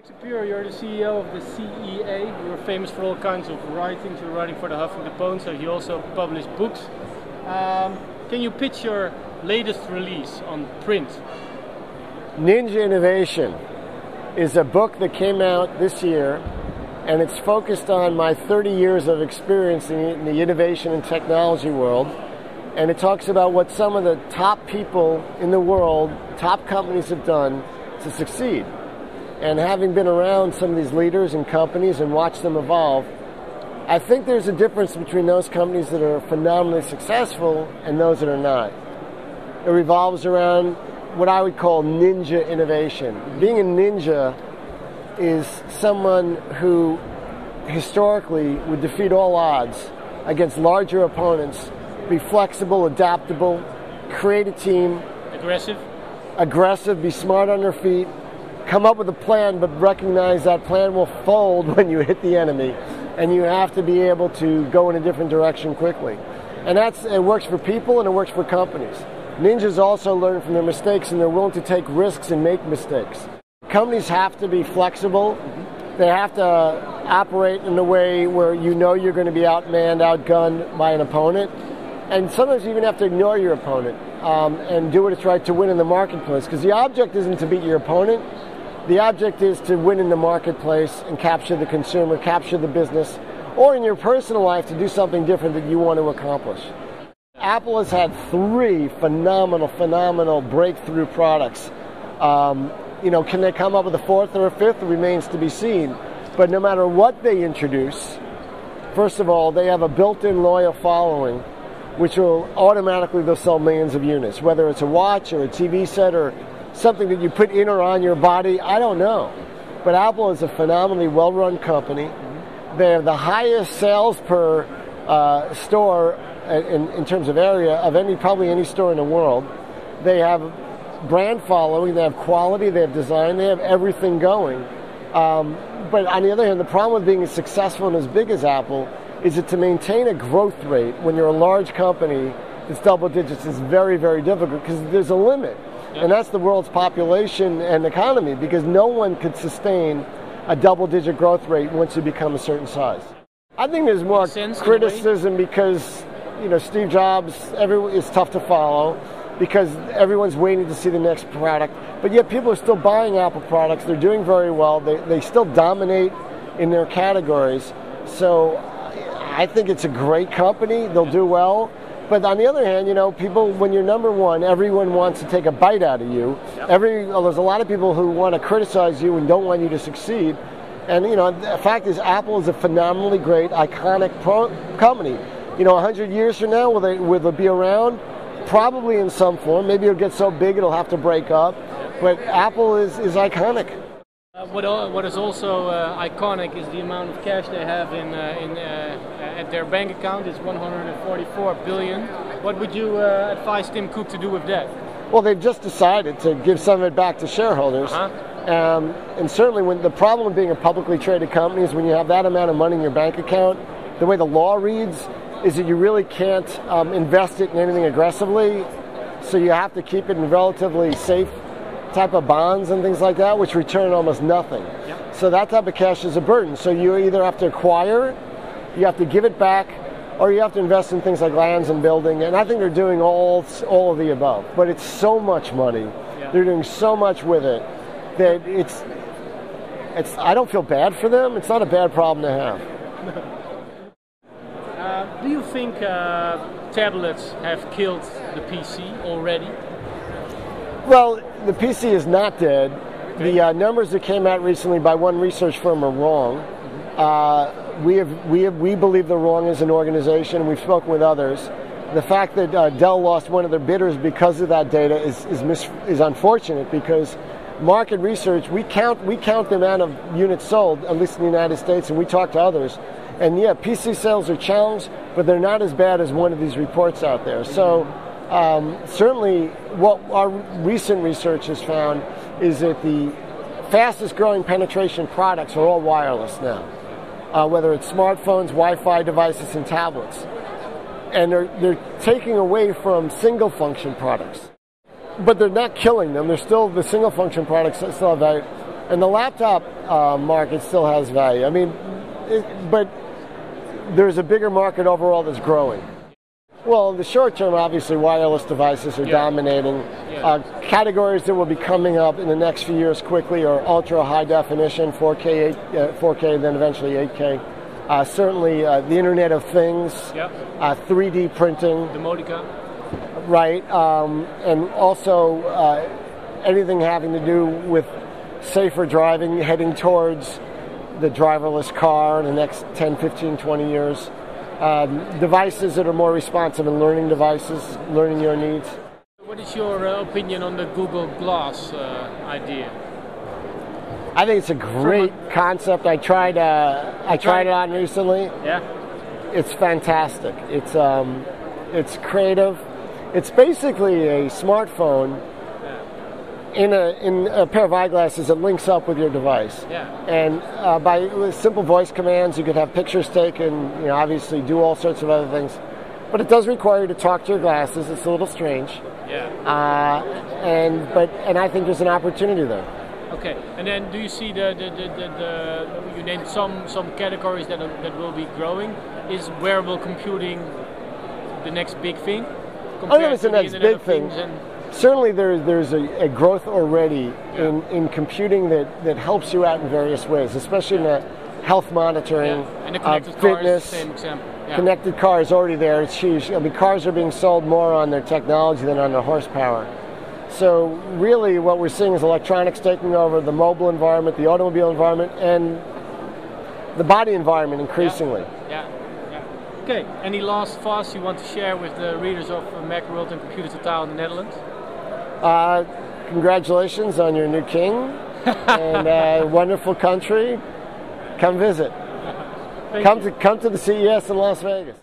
Shapiro, you're the CEO of the CES. You're famous for all kinds of writings. You're writing for the Huffington Post, so you also publish books. Can you pitch your latest release on print? Ninja Innovation is a book that came out this year, and it's focused on my 30 years of experience in the innovation and technology world. And it talks about what some of the top people in the world, top companies have done to succeed. And having been around some of these leaders and companies and watched them evolve, I think there's a difference between those companies that are phenomenally successful and those that are not. It revolves around what I would call ninja innovation. Being a ninja is someone who historically would defeat all odds against larger opponents, be flexible, adaptable, create a team. Aggressive, be smart on their feet, come up with a plan, but recognize that plan will fold when you hit the enemy, and you have to be able to go in a different direction quickly. And it works for people and it works for companies. Ninjas also learn from their mistakes, and they're willing to take risks and make mistakes. Companies have to be flexible. They have to operate in a way where you know you're going to be outmanned, outgunned by an opponent. And sometimes you even have to ignore your opponent and do what it's right to win in the marketplace. Because the object isn't to beat your opponent. The object is to win in the marketplace and capture the consumer, capture the business, or in your personal life to do something different that you want to accomplish. Apple has had 3 phenomenal breakthrough products. Can they come up with a 4th or a 5th? It remains to be seen. But no matter what they introduce, first of all, they have a built-in loyal following, which will automatically they'll sell millions of units, whether it's a watch or a TV set or something that you put in or on your body, I don't know. But Apple is a phenomenally well-run company. They have the highest sales per store in terms of area of probably any store in the world. They have brand following, they have quality, they have design, they have everything going. But on the other hand, the problem with being as successful and as big as Apple is that to maintain a growth rate when you're a large company that's double digits is very, very difficult because there's a limit. And that's the world's population and economy, because no one could sustain a double-digit growth rate once you become a certain size. I think there's more criticism because, Steve Jobs, is tough to follow because everyone's waiting to see the next product. But yet people are still buying Apple products. They're doing very well. They still dominate in their categories. So I think it's a great company. They'll do well. But on the other hand, people, when you're number one, everyone wants to take a bite out of you. There's a lot of people who want to criticize you and don't want you to succeed. And, the fact is, Apple is a phenomenally great, iconic company. 100 years from now, will they be around? Probably in some form. Maybe it'll get so big it'll have to break up. But Apple is iconic. What is also iconic is the amount of cash they have at their bank account. It's 144 billion. What would you advise Tim Cook to do with that? Well, they've just decided to give some of it back to shareholders. And certainly when the problem with being a publicly traded company is when you have that amount of money in your bank account, the way the law reads is that you really can't invest it in anything aggressively. So you have to keep it in relatively safe type of bonds and things like that, which return almost nothing. So that type of cash is a burden. So you either have to acquire, you have to give it back, or you have to invest in things like lands and building. And I think they're doing all of the above. But it's so much money. They're doing so much with it that it's. I don't feel bad for them. It's not a bad problem to have. Do you think tablets have killed the PC already? Well, the PC is not dead. The numbers that came out recently by one research firm are wrong. We believe they're wrong as an organization. We've spoken with others. The fact that Dell lost one of their bidders because of that data is unfortunate, because market research, we count the amount of units sold, at least in the United States, and we talk to others. And yeah, PC sales are challenged, but they're not as bad as one of these reports out there. So certainly what our recent research has found is that the fastest growing penetration products are all wireless now, whether it's smartphones, Wi-Fi devices, and tablets. And they're taking away from single function products. But they're not killing them. They're still, the single function products still have And the laptop market still has value. I mean, but there's a bigger market overall that's growing. Well, in the short term, obviously, wireless devices are dominating. Categories that will be coming up in the next few years quickly are ultra high definition, 4K, 4K, and then eventually 8K. Certainly, the Internet of Things, 3D printing, Demotica, right, and also anything having to do with safer driving, heading towards the driverless car in the next 10, 15, 20 years. Devices that are more responsive and learning devices, learning your needs. What is your opinion on the Google Glass idea? I think it's a great concept. I tried it on recently. Yeah. It's fantastic. It's creative. It's basically a smartphone in a pair of eyeglasses that links up with your device. Yeah. And with simple voice commands, you could have pictures taken, obviously do all sorts of other things. But it does require you to talk to your glasses. It's a little strange. Yeah. And I think there's an opportunity there. Okay. And then do you see you named some categories that will be growing? Is wearable computing the next big thing? I don't know if it's the next big thing. Certainly there's a growth already in computing that helps you out in various ways, especially in the health monitoring, and the connected fitness. Cars, same example. Yeah. Connected car is already there. It's huge. I mean, cars are being sold more on their technology than on their horsepower. So really what we're seeing is electronics taking over the mobile environment, the automobile environment, and the body environment increasingly. Yeah. Okay, any last thoughts you want to share with the readers of MacWorld and Computer Totaal in the Netherlands? Congratulations on your new king and wonderful country. Come visit. Come to the CES in Las Vegas.